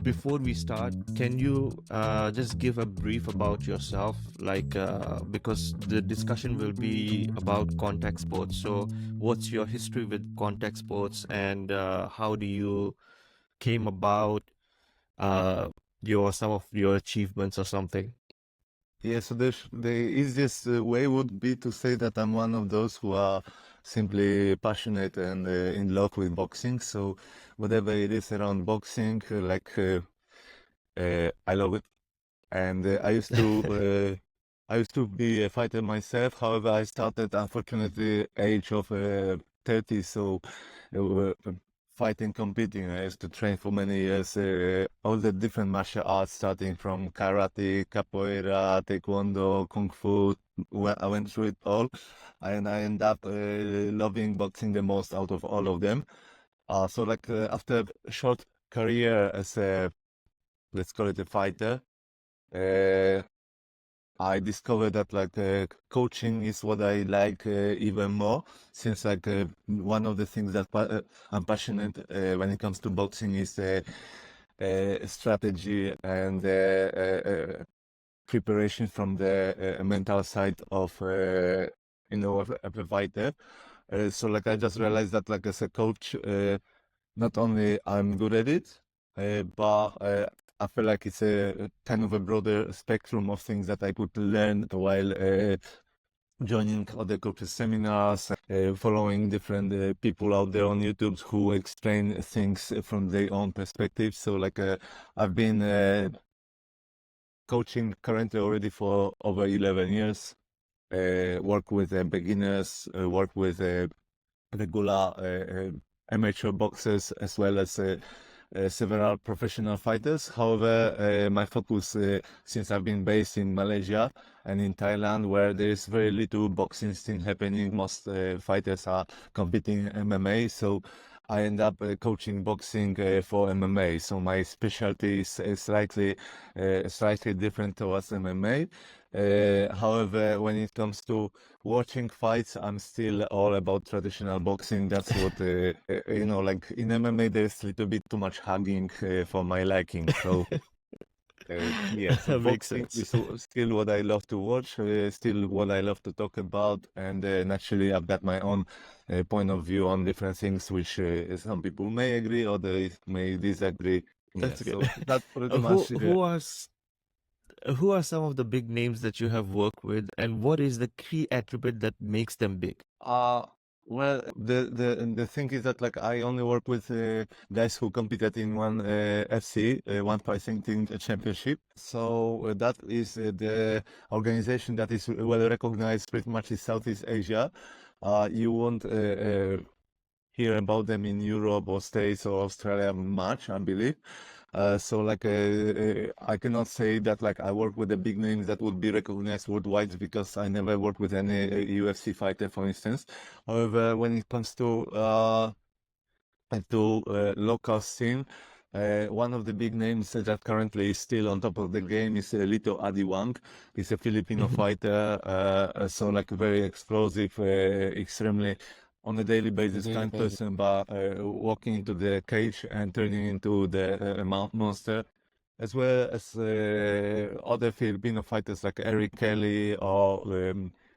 Before we start, can you just give a brief about yourself? Because the discussion will be about contact sports. So, what's your history with contact sports, and how do you came about your some of your achievements or something? Yeah, so the easiest way would be to say that I'm one of those who are simply passionate and in love with boxing. So whatever it is around boxing, I love it. And I used to be a fighter myself. However, I started unfortunately age of 30. So uh, fighting, competing. I used to train for many years, all the different martial arts, starting from karate, capoeira, taekwondo, kung fu. Well, I went through it all, and I ended up loving boxing the most out of all of them. After a short career as a, let's call it a fighter, uh, I discovered that coaching is what I like even more, since one of the things that I'm passionate when it comes to boxing is strategy and preparation from the mental side of of a fighter. I just realized that as a coach, not only I'm good at it, but I feel like it's a kind of a broader spectrum of things that I could learn while joining other coaches seminars, following different people out there on YouTube who explain things from their own perspective. I've been coaching currently already for over 11 years. Work with beginners, work with regular amateur boxers, as well as several professional fighters. However, my focus, since I've been based in Malaysia and in Thailand, where there is very little boxing scene happening, most fighters are competing in MMA. So I end up coaching boxing for MMA. So my specialty is slightly different towards MMA. However, when it comes to watching fights, I'm still all about traditional boxing. That's what, like in MMA, there's a little bit too much hugging for my liking. So Makes boxing sense. is still what I love to watch, still what I love to talk about. And naturally, I've got my own point of view on different things, which some people may agree, others may disagree. Yeah, That's good. so that's pretty Uh, who much who are s- who are some of the big names that you have worked with, and what is the key attribute that makes them big? Uh, the thing is that I only work with guys who competed in one FC, one fighting team championship. So that is the organization that is well recognized pretty much in Southeast Asia. You won't hear about them in Europe or States or Australia much, I believe. I cannot say that I work with the big names that would be recognized worldwide, because I never worked with any UFC fighter, for instance. However, when it comes to local scene, one of the big names that currently is still on top of the game is Lito Adiwang. He's a Filipino Mhm. fighter, very explosive, extremely on a daily basis kind person, but walking into the cage and turning into the monster, as well as other Filipino fighters like Eric Kelly or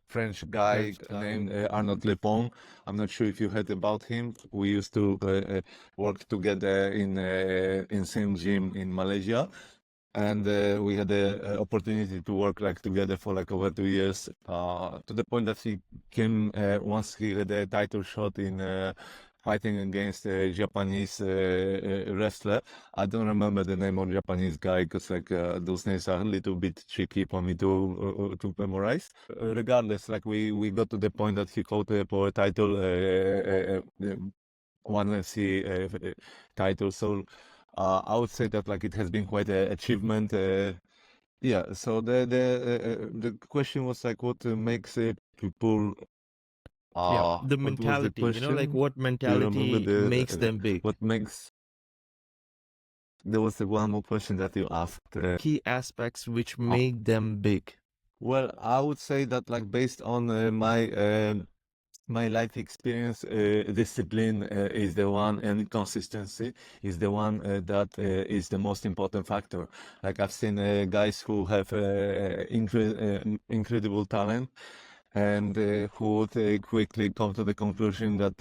French guy named Arnold Lepong. I'm not sure if you heard about him. We used to work together in same gym in Malaysia, and we had the opportunity to work together for over 2 years. To the point that he came once he had a title shot in fighting against a Japanese wrestler. I don't remember the name of Japanese guy, because those names are a little bit tricky for me to memorize. Regardless, we got to the point that he fought for a title, one FC title. So I would say that it has been quite an achievement. Yeah. So the question was what makes people. Yeah, the What was the mentality, like question? what Do you remember mentality makes the them big? what makes? There was one more question that you asked. Key aspects which Uh, make them big. well, I would say that based on my My life experience, discipline is the one, and consistency is the one that is the most important factor. Like I've seen guys who have incredible talent and who would quickly come to the conclusion that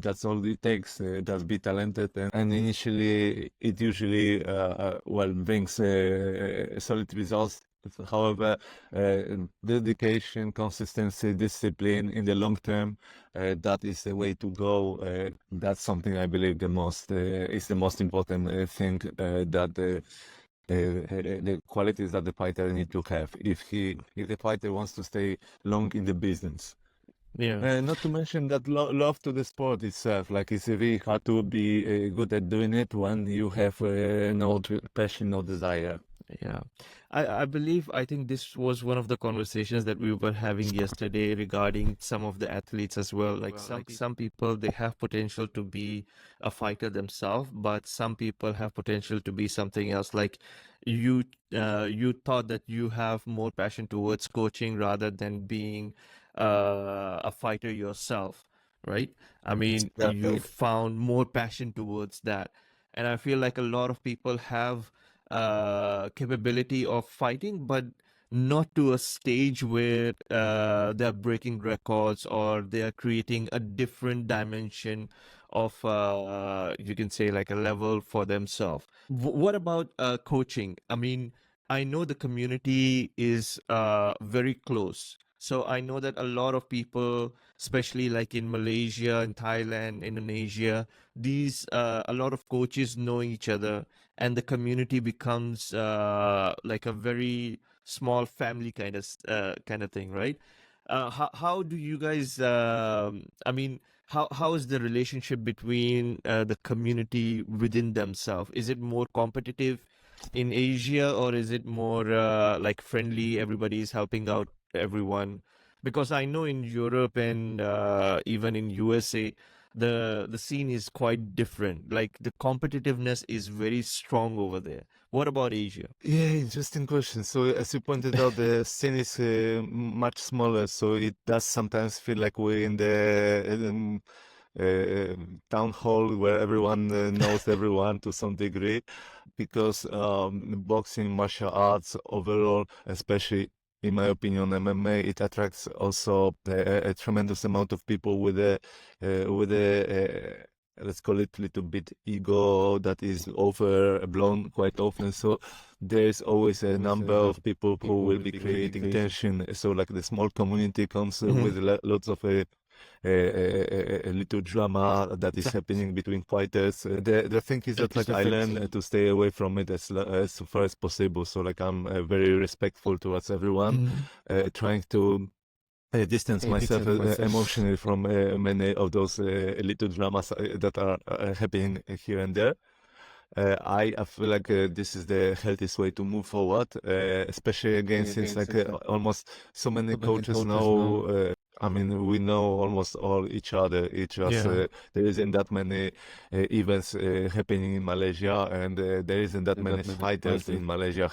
that's all it takes, just be talented. And initially, it usually well brings solid results. However, uh, dedication, consistency, discipline in the long term, that is the way to go. That's something I believe the most is the most important thing that the qualities that the fighter need to have if the fighter wants to stay long in the business. Yeah. Not to mention that love to the sport itself. Like it's really hard to be good at doing it when you have no passion, no desire. Yeah, I believe I think this was one of the conversations that we were having yesterday regarding some of the athletes as well. Like some people they have potential to be a fighter themselves, but some people have potential to be something else. Like you, you thought that you have more passion towards coaching rather than being a fighter yourself, right? I mean, Yeah, you found more passion towards that, and I feel like a lot of people have capability of fighting, but not to a stage where they're breaking records or they are creating a different dimension of, you can say, like a level for themselves. What about coaching? I mean, I know the community is very close. So I know that a lot of people, especially like in Malaysia and Thailand, Indonesia, these a lot of coaches know each other, and the community becomes like a very small family kind of thing, right? How do you guys? I mean, how is the relationship between the community within themselves? Is it more competitive in Asia, or is it more like friendly? Everybody is helping out everyone. Because I know in Europe and even in USA, the scene is quite different. Like the competitiveness is very strong over there. What about Asia? yeah, interesting question. So, as you pointed out, the scene is much smaller, so it does sometimes feel like we're in the town hall where everyone knows everyone to some degree, because boxing, martial arts overall, especially in my opinion, MMA, it attracts also a tremendous amount of people with a let's call it little bit ego that is overblown quite often. So there's always a number of people who will be creating tension. So like the small community comes Mhm. with lots of a little drama that is happening between fighters. The thing is that like I learn to stay away from it as far as possible. So like I'm very respectful towards everyone, Mhm. trying to distance myself emotionally from many of those little dramas that are happening here and there. I feel like this is the healthiest way to move forward, especially again since like almost so many coaches know. I mean, we know almost all each other. It just Yeah. there isn't that many events happening in Malaysia, and there isn't that many fighters in Malaysia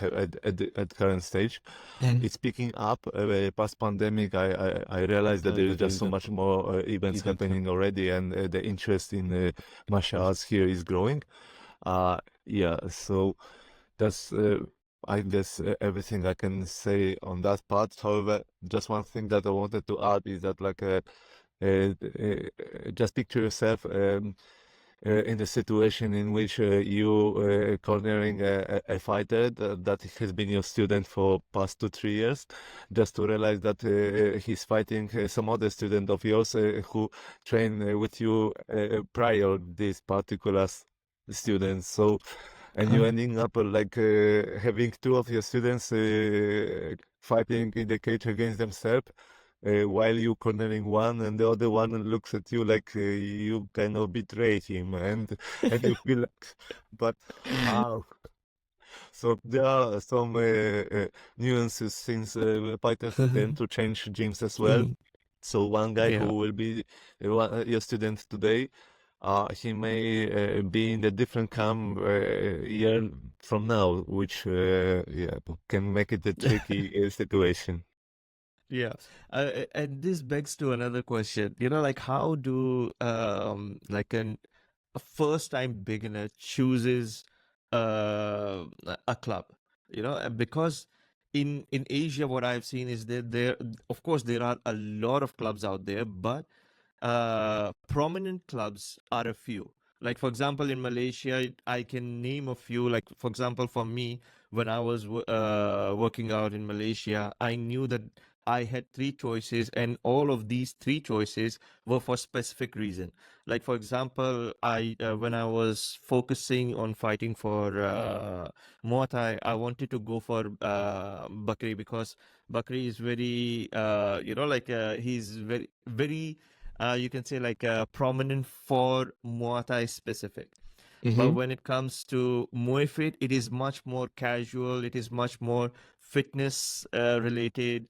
at current stage. Mhm. It's picking up. Past pandemic, I realized that there is just so much more events happening already, and the interest in martial arts here is growing. Yeah, so that's I guess everything I can say on that part. However, just one thing that I wanted to add is that like just picture yourself in the situation in which you cornering a fighter that has been your student for past 2 3 years, just to realize that he's fighting some other student of yours who trained with you prior this particular student. So and you ending up like having two of your students fighting in the cage against themselves while you cornering one, and the other one looks at you like you kind of betrayed him, and you feel like, but how? So there are some nuances since fighters tend to change gyms as well. Mhm. So one guy Yeah. who will be your student today, he may be in a different camp a year from now, which yeah, can make it a tricky situation. Yeah. And this begs to another question. Like how do like a first time beginner chooses a club? Because in Asia what I've seen is that there of course there are a lot of clubs out there, but prominent clubs are a few. Like for example, in Malaysia, I can name a few. Like for example, for me, when I was working out in Malaysia, I knew that I had three choices, and all of these three choices were for specific reason. Like for example, I when I was focusing on fighting for Muay Thai, I wanted to go for Bakri because Bakri is very like he's very you can say like prominent for Muay Thai specific. But Mm-hmm. when it comes to Muay Fit, it is much more casual. It is much more fitness related.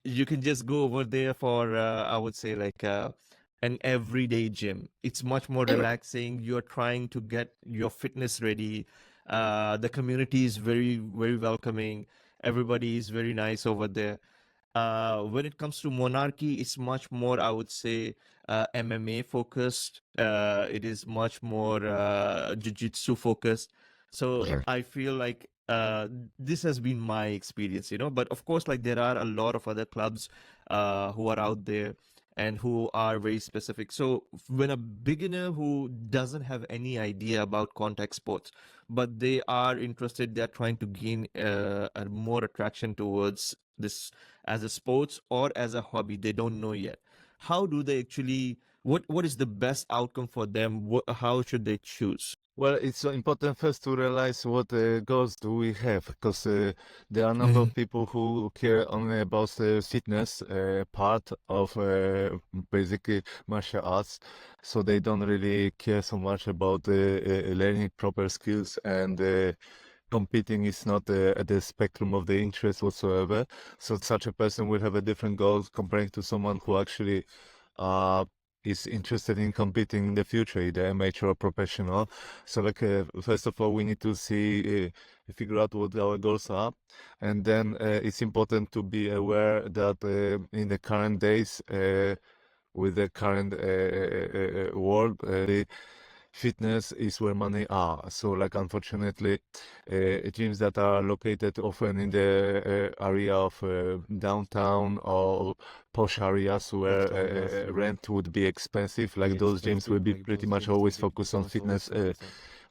You can just go over there for, I would say, like an everyday gym. It's much more relaxing. You're trying to get your fitness ready. The community is very, very welcoming. Everybody is very nice over there. When it comes to monarchy, it's much more, I would say, MMA focused. It is much more jiu-jitsu focused. So I feel like this has been my experience. But of course, like there are a lot of other clubs who are out there and who are very specific. So when a beginner who doesn't have any idea about contact sports, but they are interested, they're trying to gain a more attraction towards this as a sports or as a hobby, they don't know yet. How do they actually, what is the best outcome for them? How should they choose? Well, it's so important first to realize what goals do we have, because there are a number of people who care only about the fitness part of basically martial arts, so they don't really care so much about learning proper skills, and competing is not at the spectrum of the interest whatsoever. So such a person will have a different goals comparing to someone who actually uh, is interested in competing in the future, either amateur or professional. So, like, first of all, we need to figure out what our goals are, and then it's important to be aware that in the current days, with the current world, the fitness is where money are. So, like, unfortunately, gyms that are located often in the area of downtown or posh areas where rent would be expensive, like those gyms will be pretty much always focused on fitness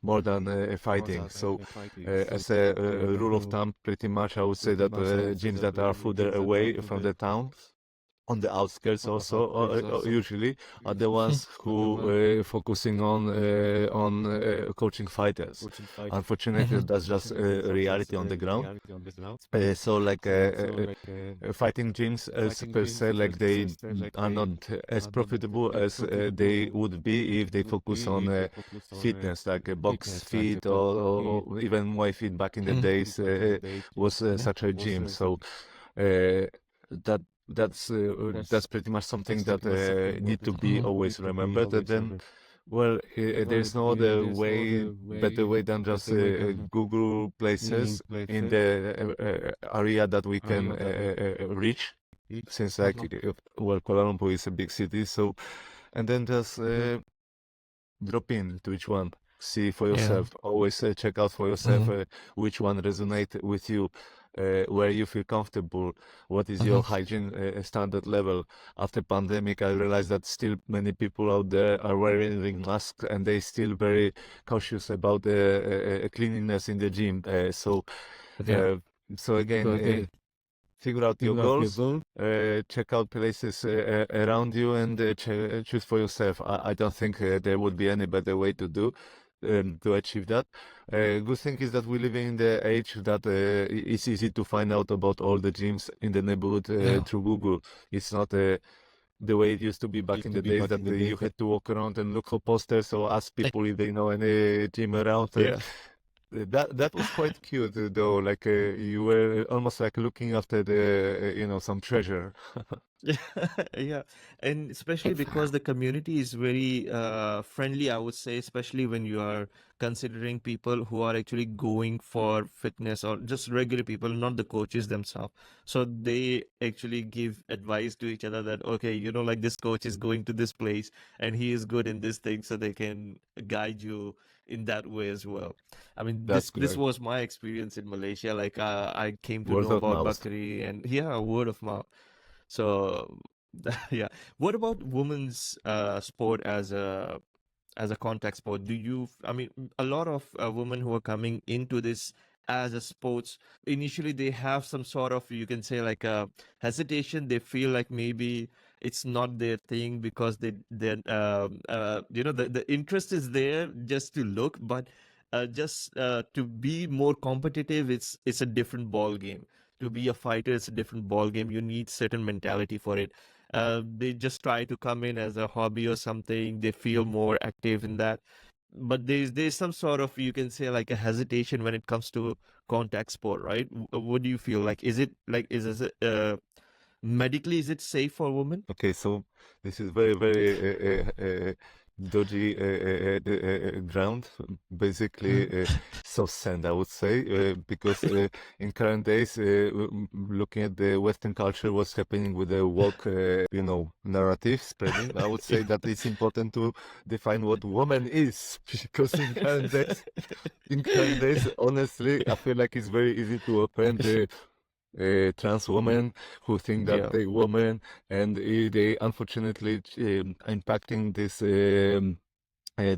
more than fighting. So, as a rule of thumb, pretty much I would say that gyms that are further away from the town, on the outskirts also, usually are the ones who focusing on coaching fighters. Unfortunately, that's just a reality on the ground. So like fighting gyms as per se, like they are not as profitable as they would be if they focus on fitness, like a box fit, or even Muay Fit back in the days was such a gym. So that that's pretty much something that need to be always remembered. And then, well, there's no other way, better way than just Google places in the area that we can reach, since like well, Kuala Lumpur is a big city. So, and then just drop in to each one, see for Yeah. yourself. Always check out for yourself which one resonate with you, where you feel comfortable, what is your hygiene standard level. After pandemic, I realized that still many people out there are wearing masks, and they still very cautious about cleanliness in the gym. Yeah. So again, figure out your goals, check out places around you, and choose for yourself. I don't think there would be any better way to achieve that. Good thing is that we live in the age that it's easy to find out about all the gyms in the neighborhood through Google. It's not the way it used to be back in the days that you had to walk around and look for posters or ask people if they know any gym around. Yeah. That was quite cute though. Like you were almost like looking after the some treasure. Yeah, yeah, and especially because the community is very friendly, I would say, especially when you are considering people who are actually going for fitness or just regular people, not the coaches themselves. So they actually give advice to each other that, okay, like this coach is going to this place and he is good in this thing, so they can guide you in that way as well. I mean, That's this correct. was my experience in Malaysia. Like, I came to Word know of about mouth. Bakri, and yeah, word of mouth. So, yeah. What about women's sport as a contact sport? I mean, a lot of women who are coming into this as a sports, initially they have some sort of, you can say, like a hesitation. They feel like maybe it's not their thing because the interest is there just to look, but just to be more competitive, it's a different ball game. To be a fighter, it's a different ball game. You need certain mentality for it. They just try to come in as a hobby or something. They feel more active in that. But there's some sort of, you can say, like a hesitation when it comes to contact sport, right? What do you feel like? Is it like is it medically, is it safe for women? Okay, so this is very, very dodgy ground, basically soft sand, I would say, because in current days, looking at the Western culture, what's happening with the woke, narrative spreading, I would say that it's important to define what woman is, because in current days, honestly, I feel like it's very easy to offend trans women who think that Yeah. they woman, and they unfortunately impacting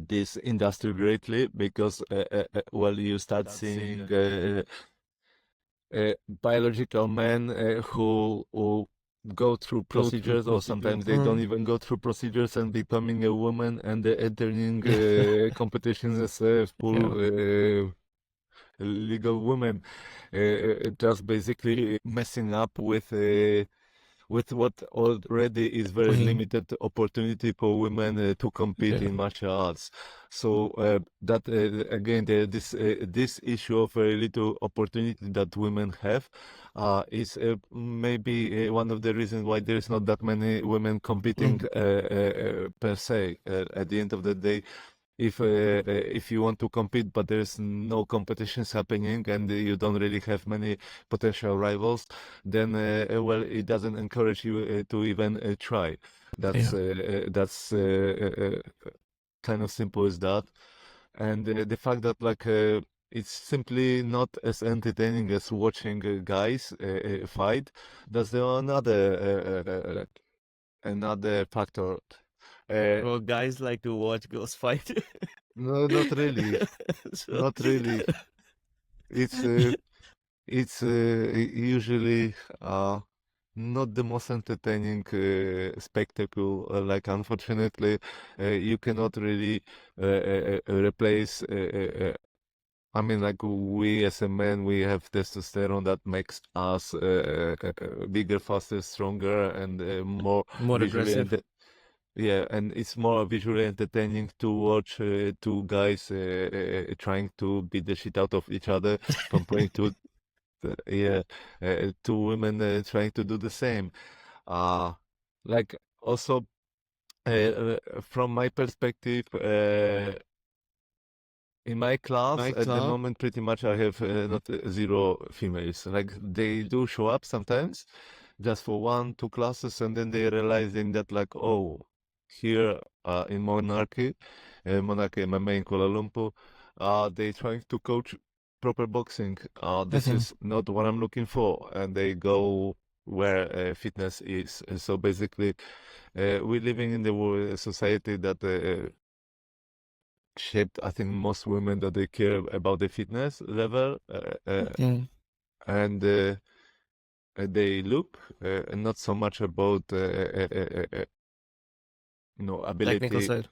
this industry greatly because well, you start seeing biological men who go through procedures, or sometimes they don't even go through procedures and becoming a woman and entering competitions as a full legal woman, just basically messing up with what already is very limited opportunity for women to compete in martial arts. So that again, this issue of very little opportunity that women have is maybe one of the reasons why there is not that many women competing per se. At the end of the day, if you want to compete but there's no competitions happening and you don't really have many potential rivals, then well, it doesn't encourage you to even try. That's kind of simple as that. And the fact that like it's simply not as entertaining as watching guys fight, that's another factor. Well, guys like to watch girls fight. No, not really. So, Not really. It's usually not the most entertaining spectacle. Like, unfortunately, you cannot really replace. I mean, like, we as a man, we have testosterone that makes us bigger, faster, stronger, and more more visually. aggressive. Yeah, and it's more visually entertaining to watch two guys trying to beat the shit out of each other compared to yeah, two women trying to do the same. Uh, like also from my perspective, in my class at the moment, pretty much I have not zero females. Like, they do show up sometimes, just for one, two classes, and then they realizing that like, oh, here in Monarchy MMA in Kuala Lumpur, they trying to coach proper boxing. This is not what I'm looking for, and they go where fitness is. So basically, we're living in the society that shaped, I think, most women that they care about the fitness level, and they look, and not so much about Technical ability. side.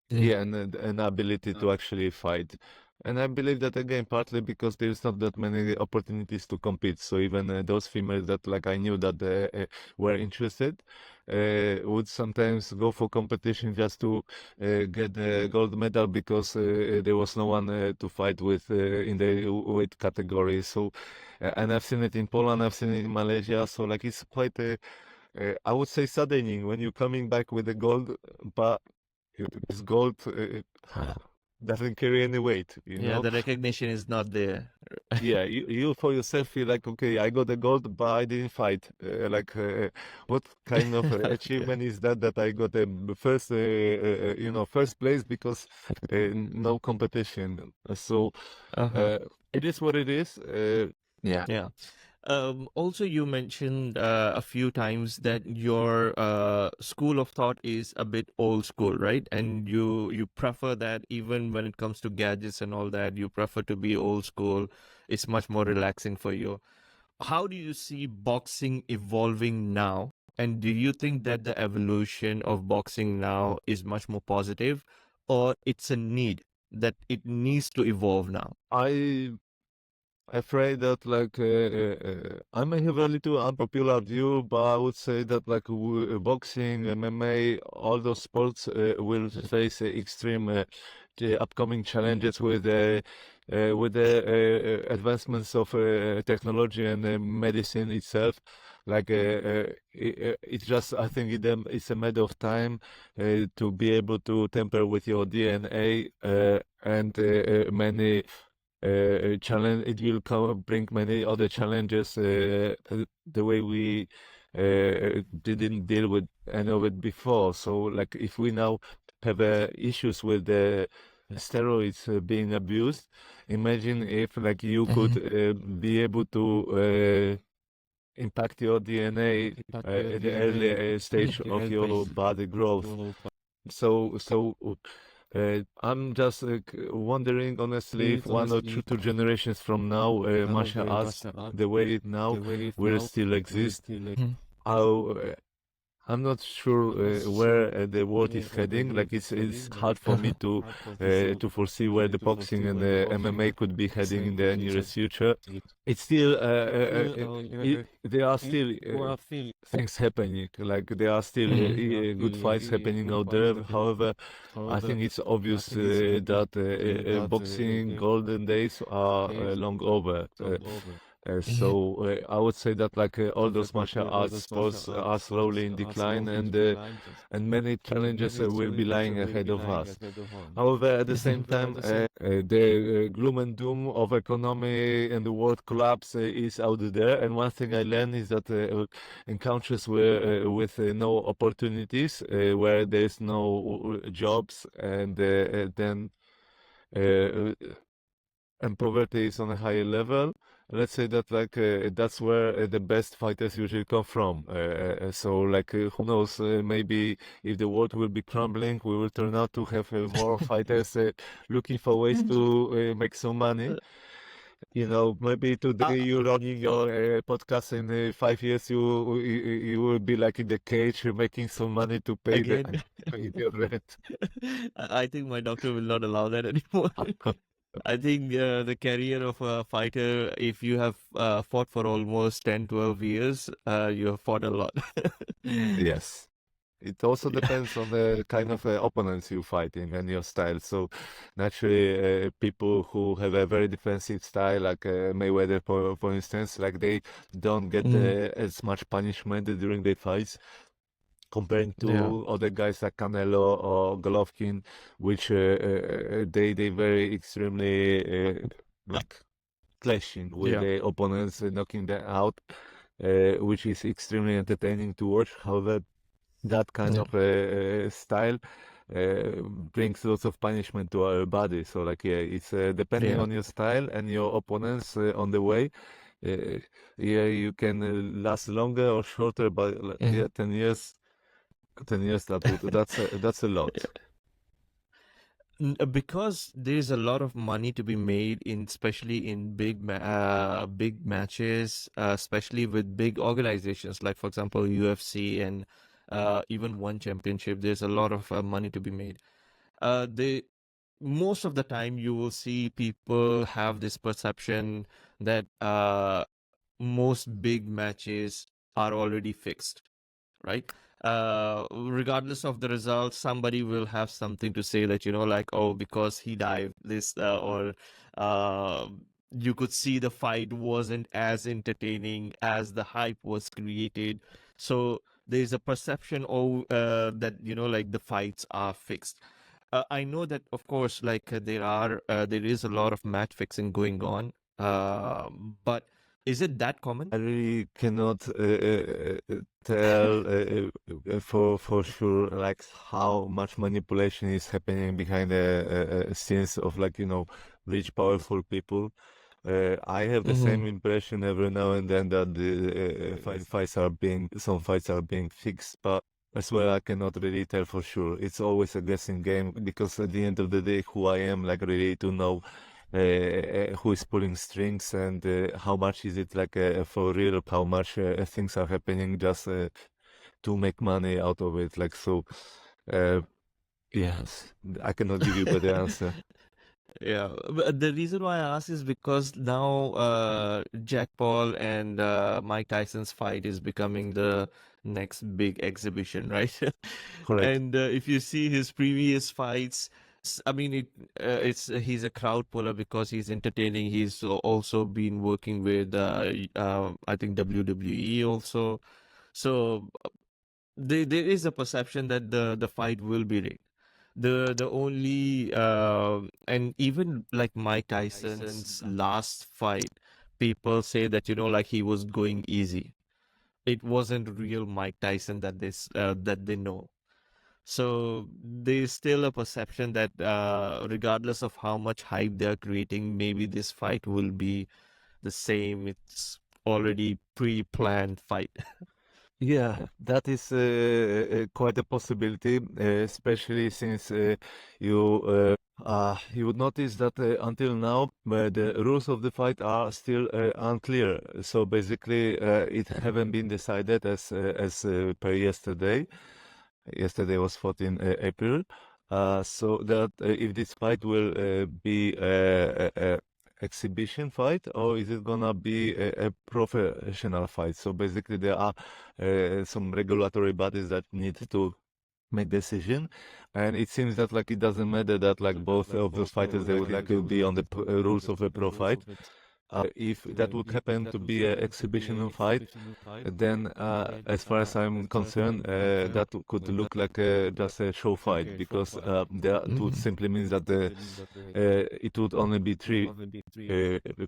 Yeah, and an ability to actually fight. And I believe that again, partly because there's not that many opportunities to compete. So even those females that like I knew that were interested would sometimes go for competition just to get the gold medal because there was no one to fight with in the weight category. So, and I've seen it in Poland, I've seen it in Malaysia. So like it's quite I would say saddening when you're coming back with the gold, but this gold doesn't carry any weight, you Yeah, know. the recognition is not there. Yeah, you for yourself feel like, okay, I got a gold, but I didn't fight. What kind of Okay. achievement is that, that I got a first, first place because no competition. So Uh-huh. it is what it is. Yeah. Yeah. Also, you mentioned a few times that your school of thought is a bit old school, right? And you prefer that even when it comes to gadgets and all that, you prefer to be old school. It's much more relaxing for you. How do you see boxing evolving now? And do you think that the evolution of boxing now is much more positive, or it's a need that it needs to evolve now? I afraid that I may have a little unpopular view, but I would say that boxing, MMA, all those sports will face extreme the upcoming challenges with the advancements of technology and medicine itself. It's just, I think it's a matter of time to be able to tamper with your DNA and many challenge. It will come bring many other challenges. The way we didn't deal with any of it before. So, like, if we now have issues with the steroids being abused, imagine if like you could be able to impact your DNA at the early stage of your body growth. I'm just wondering, honestly, if one or two generations from now, martial arts, the way it now, will still exist. How I'm not sure where the world is heading. Like it's hard for me to foresee where the boxing and the MMA could be heading in the nearest future. It's still there are still things happening. Like there are still good fights happening out there. However, I think it's obvious that boxing golden days are long over. I would say that all those martial arts sports are slowly in decline, and many challenges will be lying ahead of us. However, at the same time, the gloom and doom of economy and the world collapse is out there. And one thing I learned is that in countries with no opportunities, where there's no jobs, then uh, and poverty is on a higher level. Let's say that that's where the best fighters usually come from. Who knows? Maybe if the world will be crumbling, we will turn out to have more fighters looking for ways to make some money. You know, maybe today you're running your podcast, in 5 years you will be like in the cage making some money to pay Again, your rent. I think my doctor will not allow that anymore. I think the career of a fighter, if you have fought for almost 10, 12 years, you have fought a lot. Yes. It also Yeah. depends on the kind of opponents you're fighting and your style. So, naturally, people who have a very defensive style, like Mayweather, for instance, like they don't get Mm, as much punishment during their fights comparing yeah. to other guys like Canelo or Golovkin, which they very extremely like clashing with Yeah. their opponents, knocking them out, which is extremely entertaining to watch. However, that kind Yeah. of style brings lots of punishment to our body. So, yeah, it's depending Yeah. on your style and your opponents on the way. Uh, yeah, you can last longer or shorter, but yeah, Mhm. 10 years, 10 years, that's a lot. Because there's a lot of money to be made in, especially in big matches, especially with big organizations like, for example, UFC and even one championship. There's a lot of money to be made. They Most of the time you will see people have this perception that most big matches are already fixed, right? Regardless of the results, somebody will have something to say that, like, oh, because he dived this, or uh, you could see the fight wasn't as entertaining as the hype was created. So there's a perception that, like the fights are fixed. I know that, of course, like there is a lot of match fixing going on, but is it that common? I really cannot tell for sure like how much manipulation is happening behind the scenes of like rich powerful people. I have the Mm-hmm. same impression every now and then that the some fights are being fixed, but as well I cannot really tell for sure. It's always a guessing game because at the end of the day, who I am like really to know who is pulling strings and how much is it like for real, how much things are happening just to make money out of it. Like so, uh, yes, I cannot give you better answer. Yeah, but the reason why I ask is because now Jack Paul and Mike Tyson's fight is becoming the next big exhibition, right? Correct. And if you see his previous fights, I mean, it's he's a crowd puller because he's entertaining. He's also been working with I think WWE also. So there is a perception that the fight will be rigged. The only and even like Mike Tyson's last fight, people say that like he was going easy. It wasn't real Mike Tyson that they know. So there's still a perception that regardless of how much hype they're creating, maybe this fight will be the same. It's already pre-planned fight. Yeah, that is quite a possibility, especially since you would notice that until now the rules of the fight are still unclear. So basically, it haven't been decided as per yesterday. Yesterday was 14 April. So that if this fight will be a exhibition fight or is it gonna be a professional fight? So basically, there are some regulatory bodies that need to make decision, and it seems that like it doesn't matter that like both of those fighters they would like to be on the rules of a pro fight. If that would happen to be an exhibition fight, then as far as I'm concerned, that could look like just a show fight because that would Mhm. simply means that it would only be three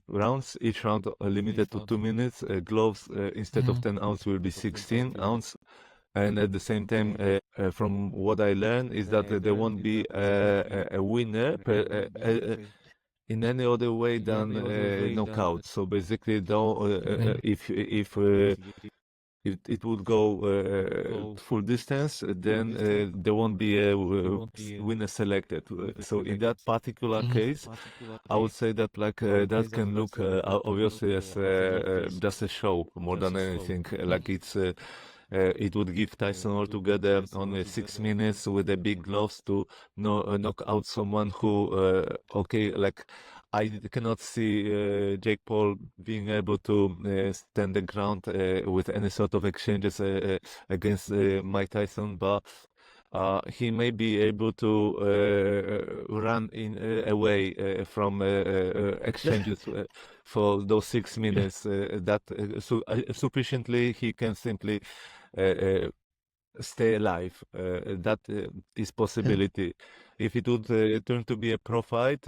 rounds, each round limited to 2 minutes. Gloves instead of Mhm. 10 ounce will be 16 ounce. And at the same time, from what I learned, is that there won't be a winner in any other way than knockout. So basically, though, Mhm. if it would go full distance, then there won't be a winner selected. So in that particular Mhm. case, I would say that like that can look obviously as just a show more than anything. Like it would give Tyson altogether only 6 minutes with the big gloves to knock out someone who, okay, like I cannot see Jake Paul being able to stand the ground with any sort of exchanges against Mike Tyson, but he may be able to run in away from exchanges for those 6 minutes. That sufficiently he can simply uh, uh, stay alive. That is possibility. If it would turn to be a pro fight,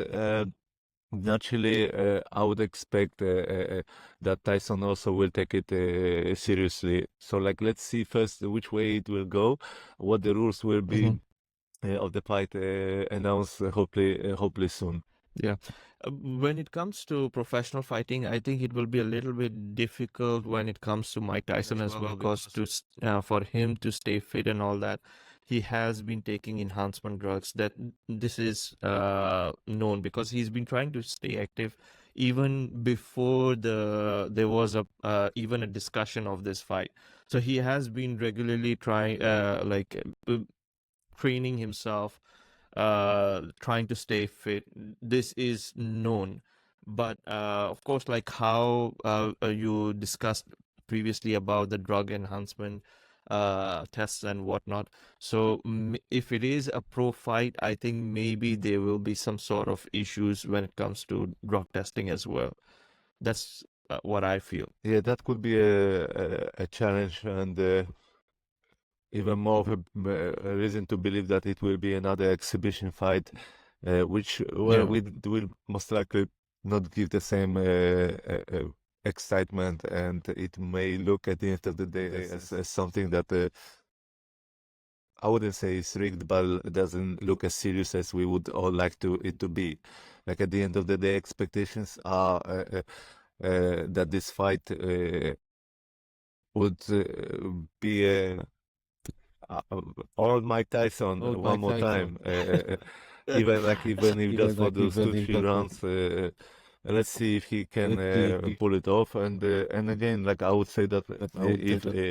naturally, I would expect that Tyson also will take it seriously. So, like, let's see first which way it will go, what the rules will be Mhm. of the fight announced hopefully soon. Yeah. When it comes to professional fighting, I think it will be a little bit difficult when it comes to Mike Tyson as well, because for him to stay fit and all that, he has been taking enhancement drugs. That this is known because he's been trying to stay active even before there was a even a discussion of this fight. So he has been regularly trying training himself, trying to stay fit. This is known. But of course, like how you discussed previously about the drug enhancement tests and whatnot. So if it is a pro fight, I think maybe there will be some sort of issues when it comes to drug testing as well. That's what I feel. Yeah, that could be a challenge, and even more of a reason to believe that it will be another exhibition fight, which well, Yeah. we will most likely not give the same excitement, and it may look at the end of the day as something that I wouldn't say it's rigged, but it doesn't look as serious as we would all like it to be. Like at the end of the day, expectations are that this fight would be uh, all Mike Tyson one more time. Even if just for those 2 3 rounds. Let's see if he can pull it off. And again, like I would say that if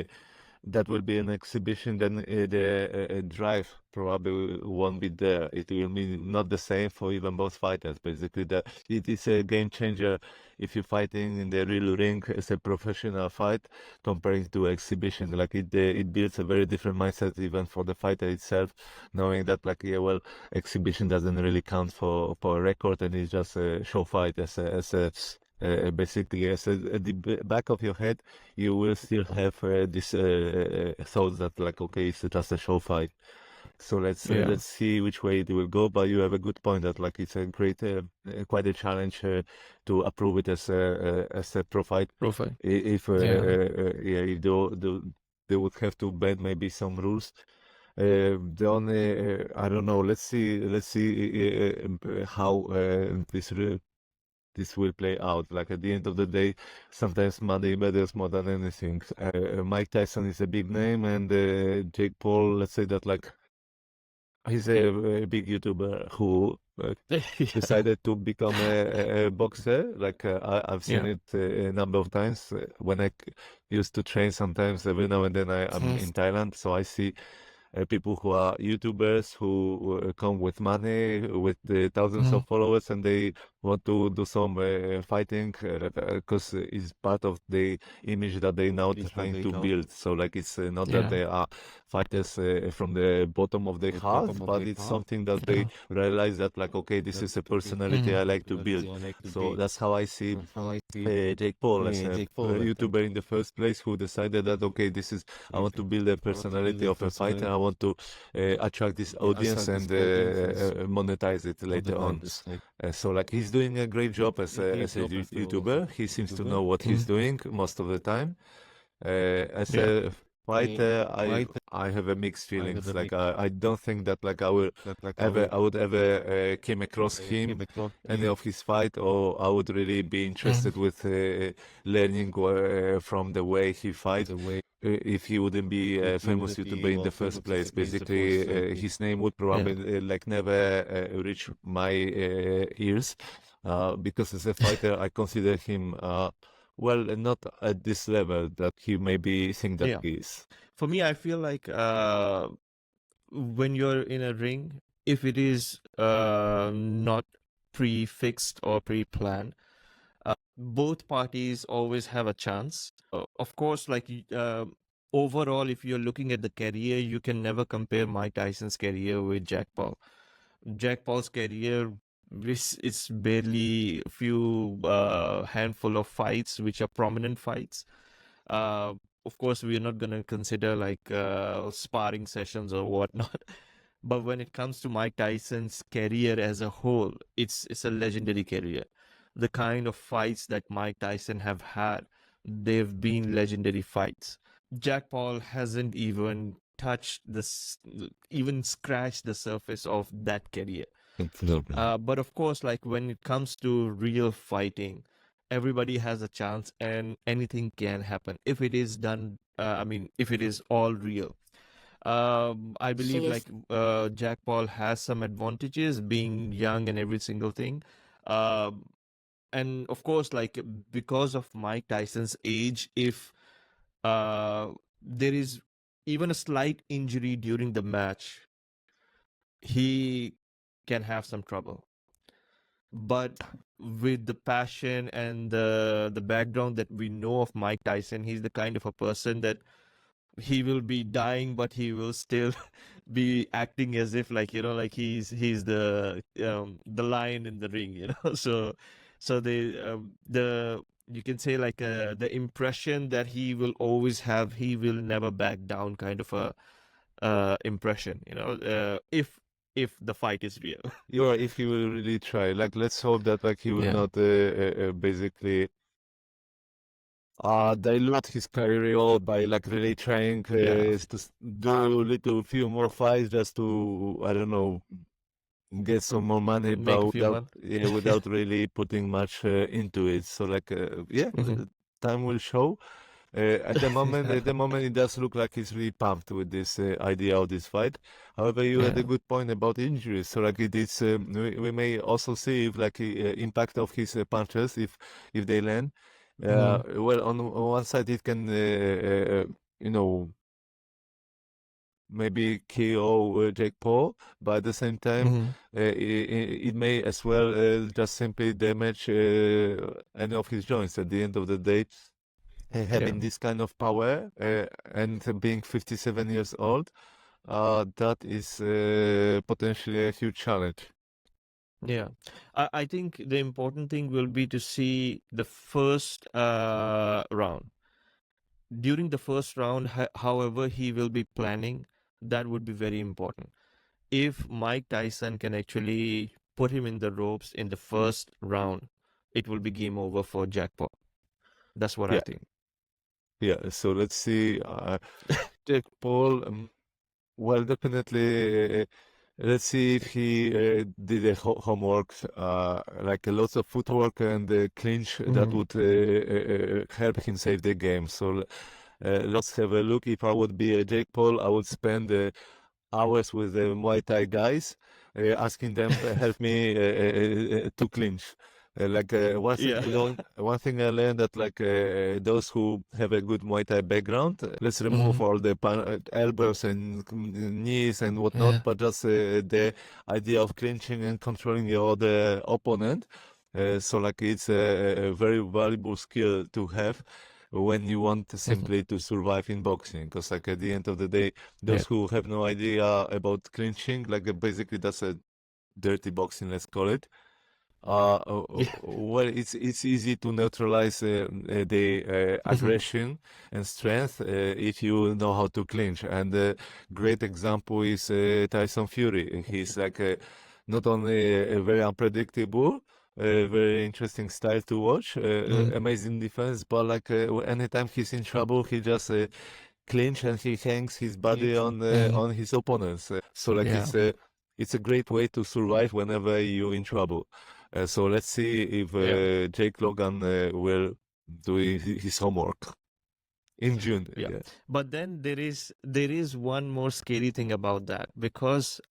that will be an exhibition, then the drive probably won't be there. It will be not the same for even both fighters. Basically, it is a game changer if you're fighting in the real ring as a professional fight comparing to exhibition. Like it builds a very different mindset even for the fighter itself, knowing that like yeah, well, exhibition doesn't really count for a record, and it's just a show fight basically as at the back of your head you will still have this thoughts that like okay, it's just a show fight. So Yeah. let's see which way it will go. But you have a good point that like it's a great, quite a challenge to approve it as a pro fight. Profile. If Yeah. yeah, if they would have to bend maybe some rules. The only I don't know. Let's see how this will play out. Like at the end of the day, sometimes money matters more than anything. Mike Tyson is a big name, and Jake Paul, let's say that like he's a big YouTuber who Yeah. decided to become a boxer. Like I've seen Yeah. it a number of times when used to train. Sometimes every now and then I'm in Thailand, so I see people who are YouTubers who come with money, with thousands of followers, and they want to do some fighting because it's part of the image that they now trying to build. So like it's not that Yeah. they are fighters from the bottom of their heart, but it's something that they realize that like okay, this is a personality I like to build. So that's how I see Jake Paul as a YouTuber in the first place who decided that okay, this is I want to build a personality of a fighter. I want to attract this audience and monetize it later on. So like he's doing a great job as a YouTuber. He seems to know what he's doing most of the time. As Yeah. a fighter, I have a mixed feelings. Like I don't think that like I would ever came across him any of his fight, or I would really be interested with learning from the way he fight. If he wouldn't be a famous YouTuber in the first place, basically his name would probably like never reach my ears, because as a fighter I consider him well, not at this level that he maybe think that Yeah. he is. For me, I feel like when you're in a ring, if it is not pre-fixed or pre-planned, both parties always have a chance. Of course, overall, if you're looking at the career, you can never compare Mike Tyson's career with Jack Paul. Jack Paul's career, it's barely a few handful of fights which are prominent fights. Uh, of course, we're not going to consider like sparring sessions or whatnot. But when it comes to Mike Tyson's career as a whole, it's a legendary career. The kind of fights that Mike Tyson have had, they've been legendary fights. Jack Paul hasn't even touched even scratched the surface of that career. Absolutely. But of course, like when it comes to real fighting, everybody has a chance and anything can happen if it is done. If it is all real. I believe Jack Paul has some advantages being young and every single thing. Um, and of course, like because of Mike Tyson's age, if there is even a slight injury during the match, he can have some trouble. But with the passion and the background that we know of Mike Tyson, he's the kind of a person that he will be dying, but he will still be acting as if like he's the lion in the ring, So the you can say the impression that he will always have, he will never back down kind of a impression, if the fight is real. You're right, if he will really try. Like, let's hope that like he will Yeah. not basically dilute his career by like really trying Yeah. do a little few more fights just to, I don't know, get some more money, Make but a few without months. without really putting much into it. So like yeah, Mhm. time will show. At the moment, it does look like he's really pumped with this idea of this fight. However, you had Yeah. a good point about injuries. So like it is, we may also see if like impact of his punches if they land. Mhm. Well, on one side it can you know maybe KO Jake Paul, but at the same time, Mhm. it may as well just simply damage any of his joints. At the end of the day, Yeah. having this kind of power and being 57 years old, that is potentially a huge challenge. Yeah. I think the important thing will be to see the first round. During the first round, however he will be planning, that would be very important. If Mike Tyson can actually put him in the ropes in the first round, it will be game over for Jack Paul. That's what I Yeah, think. yeah. So let's see. Jake Paul, well, definitely. Let's see if he did the homework, like lots of footwork and clinch that Mhm. would help him save the game. So let's have a look. If I would be a Jake Paul, I would spend hours with the Muay Thai guys, asking them help me to clinch. Like Yeah. one thing I learned that like those who have a good Muay Thai background, let's remove Mhm. all the elbows and knees and whatnot, Yeah. but just the idea of clinching and controlling your other opponent. So like it's a very valuable skill to have when you want Mhm. simply to survive in boxing, because like at the end of the day, Yeah. those who have no idea about clinching, like basically that's a dirty boxing, let's call it. Yeah. Well, it's easy to neutralize the Mhm. aggression and strength if you know how to clinch. And great example is Tyson Fury. He's like not only very unpredictable, very interesting style to watch, Mhm. amazing defense, but like anytime he's in trouble, he just clinch and he hangs his body Mhm. on his opponents. So like Yeah. it's a great way to survive whenever you're in trouble. So let's see if Yeah. Jake Logan will do his homework in June. Yeah. Yeah, But then there is one more scary thing about that, because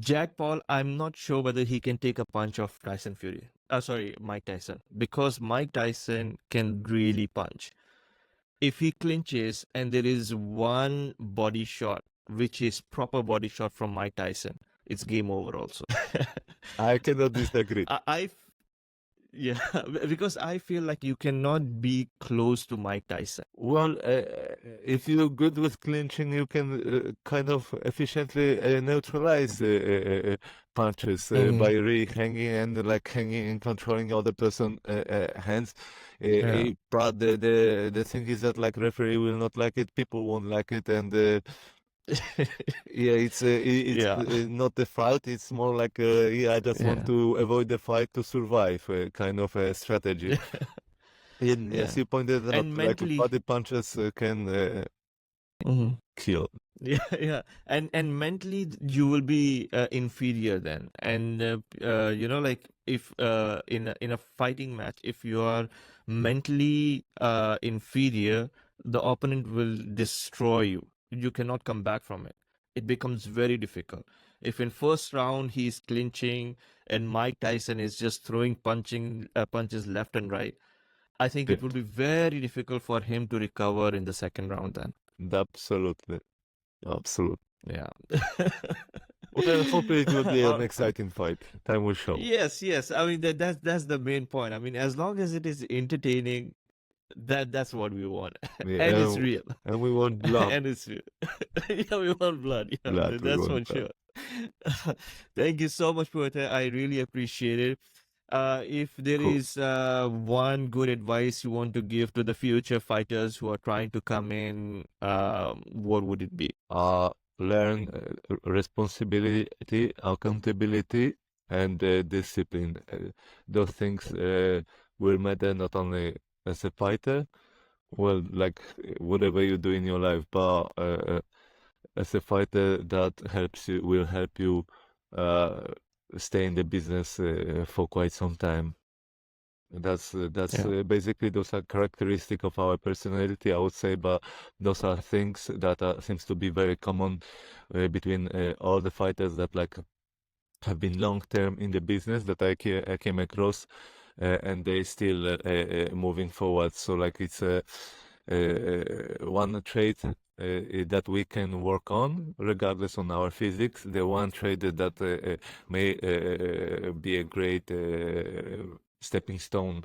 Jack Paul, I'm not sure whether he can take a punch of Tyson Fury. Sorry, Mike Tyson, because Mike Tyson can really punch. If he clinches and there is one body shot, which is proper body shot from Mike Tyson, it's game over also. I cannot disagree. I yeah, because I feel like you cannot be close to Mike Tyson. Well, if you're good with clinching, you can kind of efficiently neutralize punches by Hmm. really hanging and like hanging and controlling other person hands. Yeah. But the thing is that like referee will not like it, people won't like it, and yeah, it's Yeah. not the fight. It's more like yeah, I just want Yeah. to avoid the fight to survive, kind of a strategy. And Yeah. as you pointed out, And like mentally, body punches can mhm. kill. Yeah, yeah, and mentally you will be inferior then, and like if in a fighting match, if you are mentally inferior, the opponent will destroy you. You cannot come back from it. It becomes very difficult. If in first round he's clinching and Mike Tyson is just throwing punches left and right, I think Yeah, it would be very difficult for him to recover in the second round then. absolutely, absolutely. Yeah. Well, hopefully it will be an Or- exciting fight. Time will show. yes, yes. I mean that's the main point. I mean, as long as it is entertaining, that's what we want, and Yeah, it's real, and we want blood, and it's real. Yeah, we want blood. Yeah, blood. We that's want for blood. sure. Thank you so much, Piotr. I really appreciate it. If there Cool. is one good advice you want to give to the future fighters who are trying to come in, what would it be? Uh, Learn responsibility, accountability, and discipline. Those things will matter not only as a fighter, well, like whatever you do in your life, but as a fighter, that helps you, will help you uh, stay in the business for quite some time. That's Yeah. basically those are characteristic of our personality, I would say, but those are things that seems to be very common between all the fighters that like have been long term in the business that I came across, and they still moving forward. So like it's one trait that we can work on regardless on our physics. The one trait that may be a great stepping stone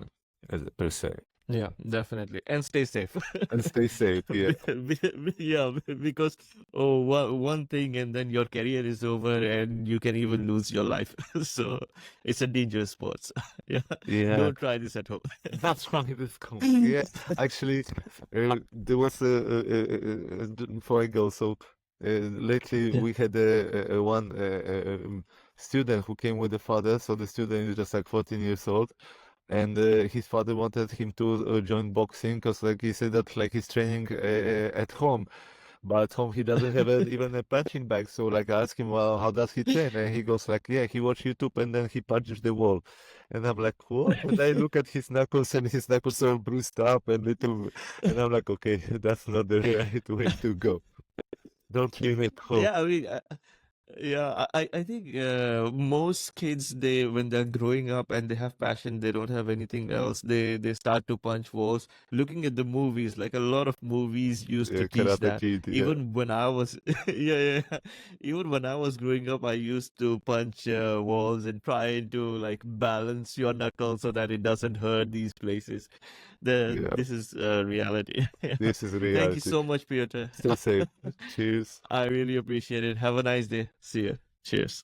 per se. Yeah, definitely. And stay safe. And stay safe. Yeah. Yeah, because one thing and then your career is over and you can even lose your life. So it's a dangerous sport. Yeah, Yeah. don't try this at home. That's right. This cool. Yeah, actually, there was before I go. So lately Yeah. we had one student who came with the father. So the student is just like 14 years old, and his father wanted him to join boxing because like he said that like he's training at home. But at home he doesn't have even a punching bag. So like I asked him, well, how does he train? And he goes like, yeah, he watch YouTube and then he punches the wall. And I'm like, what? And I look at his knuckles and his knuckles are bruised up and little, and I'm like, okay, that's not the right way to go. Don't leave it home. Yeah, I mean, yeah, I think most kids they when they're growing up and they have passion, they don't have anything else. They start to punch walls. Looking at the movies, like a lot of movies used to teach Karate that. Kid, yeah. Even when I was yeah, even when I was growing up, I used to punch walls and try to like balance your knuckles so that it doesn't hurt these places. Yeah, This is reality. this is Thank you reality. so much, Piotr. Stay safe. Cheers. I really appreciate it. Have a nice day. See you. Cheers.